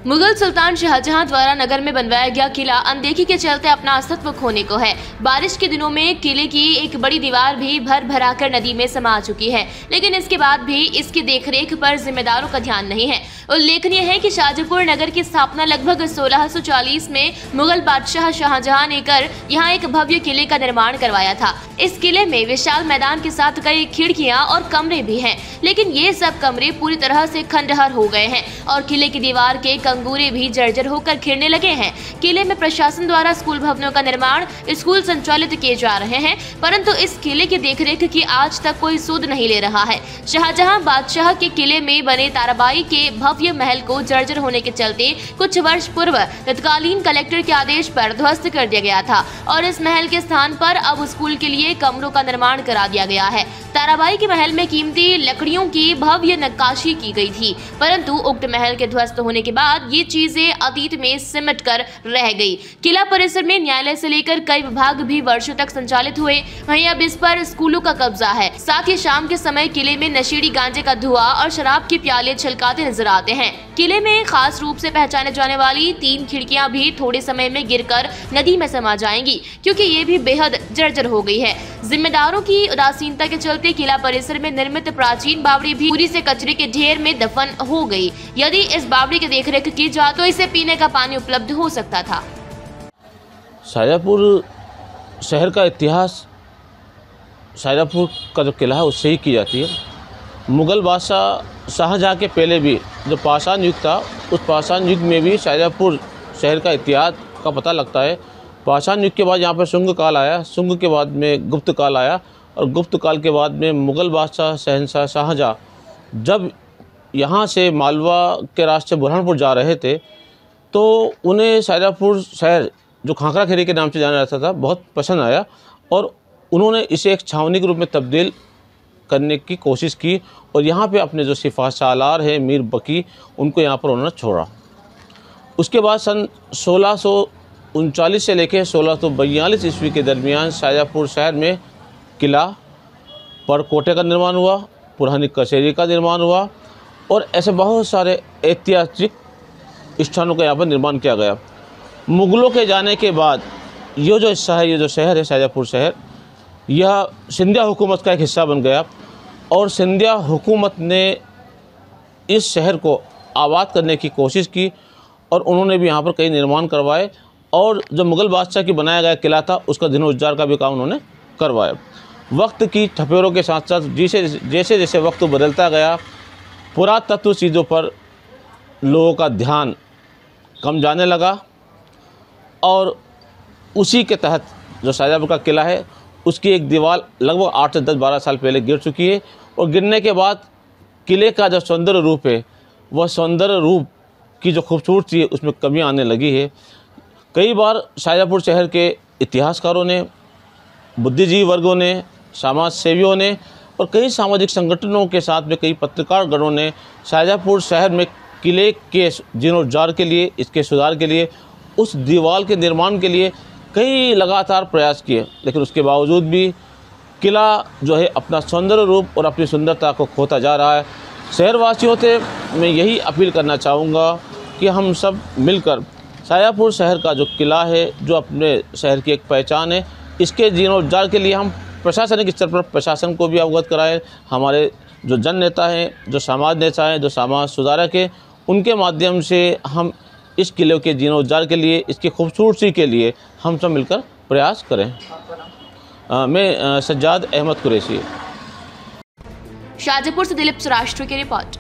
मुगल सुल्तान शाहजहां द्वारा नगर में बनवाया गया किला अनदेखी के चलते अपना अस्तित्व खोने को है। बारिश के दिनों में किले की एक बड़ी दीवार भी भर भराकर नदी में समा चुकी है, लेकिन इसके बाद भी इसकी देखरेख पर जिम्मेदारों का ध्यान नहीं है। उल्लेखनीय है कि शाहजहांपुर नगर की स्थापना लगभग 1640 में मुगल बादशाह शाहजहां ने कर यहाँ एक भव्य किले का निर्माण करवाया था। इस किले में विशाल मैदान के साथ कई खिड़कियां और कमरे भी हैं, लेकिन ये सब कमरे पूरी तरह से खंडहर हो गए हैं और किले की दीवार के कंगूरे भी जर्जर होकर खिलने लगे हैं। किले में प्रशासन द्वारा स्कूल भवनों का निर्माण, स्कूल संचालित किए जा रहे हैं, परंतु इस किले की देखरेख की आज तक कोई सुध नहीं ले रहा है। शाहजहां बादशाह के किले में बने ताराबाई के भव्य महल को जर्जर होने के चलते कुछ वर्ष पूर्व तत्कालीन कलेक्टर के आदेश पर ध्वस्त कर दिया गया था और इस महल के स्थान पर अब स्कूल के लिए कमरों का निर्माण करा दिया गया है। ताराबाई के महल में कीमती लकड़ियों की भव्य नक्काशी की गई थी, परंतु उक्त महल के ध्वस्त होने के बाद ये चीजें अतीत में सिमट कर रह गई। किला परिसर में न्यायालय से लेकर कई विभाग भी वर्षों तक संचालित हुए, वहीं अब इस पर स्कूलों का कब्जा है। साथ ही शाम के समय किले में नशीली गांजे का धुआं और शराब के प्याले छलकाते नजर आते हैं। किले में खास रूप से पहचाने जाने वाली 3 खिड़कियां भी थोड़े समय में गिरकर नदी में समा जाएंगी, क्योंकि ये भी बेहद जर्जर हो गई है। जिम्मेदारों की उदासीनता के चलते किला परिसर में निर्मित प्राचीन बावड़ी भी पूरी से कचरे के ढेर में दफन हो गई। यदि इस बावड़ी की देखरेख की जाए तो इसे पीने का पानी उपलब्ध हो सकता था। शाहजहांपुर शहर का इतिहास, शाहजहांपुर का जो किला है उससे ही की जाती है। मुगल बादशाह शाहजहां के पहले भी जो पाषाण युग था, उस पाषाण युग में भी शाहजहांपुर शहर का इतिहास का पता लगता है। पाषाण युग के बाद यहाँ पर शुंग काल आया, शुंग के बाद में गुप्त काल आया और गुप्त काल के बाद में मुगल बादशाह शहंशाह शाहजहां जब यहाँ से मालवा के रास्ते बुरहानपुर जा रहे थे तो उन्हें शाहजहांपुर शहर जो खाखरा खेरी के नाम से जाना जाता था बहुत पसंद आया और उन्होंने इसे एक छावनी के रूप में तब्दील करने की कोशिश की और यहाँ पे अपने जो सिफा सालार हैं मीर बकी, उनको यहाँ पर उन्होंने छोड़ा। उसके बाद सन 1639 से लेकर 1642 ईस्वी के दरमियान शाहजहांपुर शहर में किला, परकोटे का निर्माण हुआ, पुरानी कचहरी का निर्माण हुआ और ऐसे बहुत सारे ऐतिहासिक स्थानों का यहाँ पर निर्माण किया गया। मुग़लों के जाने के बाद ये जो हिस्सा है, ये जो शहर है शाहजहांपुर शहर, यह सिंधिया हुकूमत का एक हिस्सा बन गया और सिंधिया हुकूमत ने इस शहर को आबाद करने की कोशिश की और उन्होंने भी यहाँ पर कई निर्माण करवाए और जो मुग़ल बादशाह की बनाया गया किला था उसका जीर्णोद्धार का भी काम उन्होंने करवाया। वक्त की थपेरों के साथ साथ जैसे जैसे वक्त बदलता गया, पुरातत्व चीज़ों पर लोगों का ध्यान कम जाने लगा और उसी के तहत जो शाहजहांपुर का किला है उसकी एक दीवार लगभग 8 से 10-12 साल पहले गिर चुकी है और गिरने के बाद किले का जो सौंदर्य रूप है, वह सौंदर्य रूप की जो खूबसूरती है उसमें कमी आने लगी है। कई बार शाहजहांपुर शहर के इतिहासकारों ने, बुद्धिजीवी वर्गों ने, समाज सेवियों ने और कई सामाजिक संगठनों के साथ में कई पत्रकार गणों ने शाहजहांपुर शहर में किले के जीर्णोद्धार के लिए, इसके सुधार के लिए, उस दीवार के निर्माण के लिए कई लगातार प्रयास किए, लेकिन उसके बावजूद भी किला जो है अपना सौंदर्य रूप और अपनी सुंदरता को खोता जा रहा है। शहरवासियों से मैं यही अपील करना चाहूँगा कि हम सब मिलकर शाहजहांपुर शहर का जो किला है, जो अपने शहर की एक पहचान है, इसके जीर्णोद्धार के लिए हम प्रशासनिक स्तर पर प्रशासन को भी अवगत कराएं। हमारे जो जन नेता हैं, जो समाज नेता हैं, जो समाज सुधारक हैं, उनके माध्यम से हम इस किले के जीर्णोद्धार के लिए, इसकी खूबसूरती के लिए हम सब मिलकर प्रयास करें। मैं सज्जाद अहमद कुरैशी। शाहजहांपुर से दिलीप सौराष्ट्र की रिपोर्ट।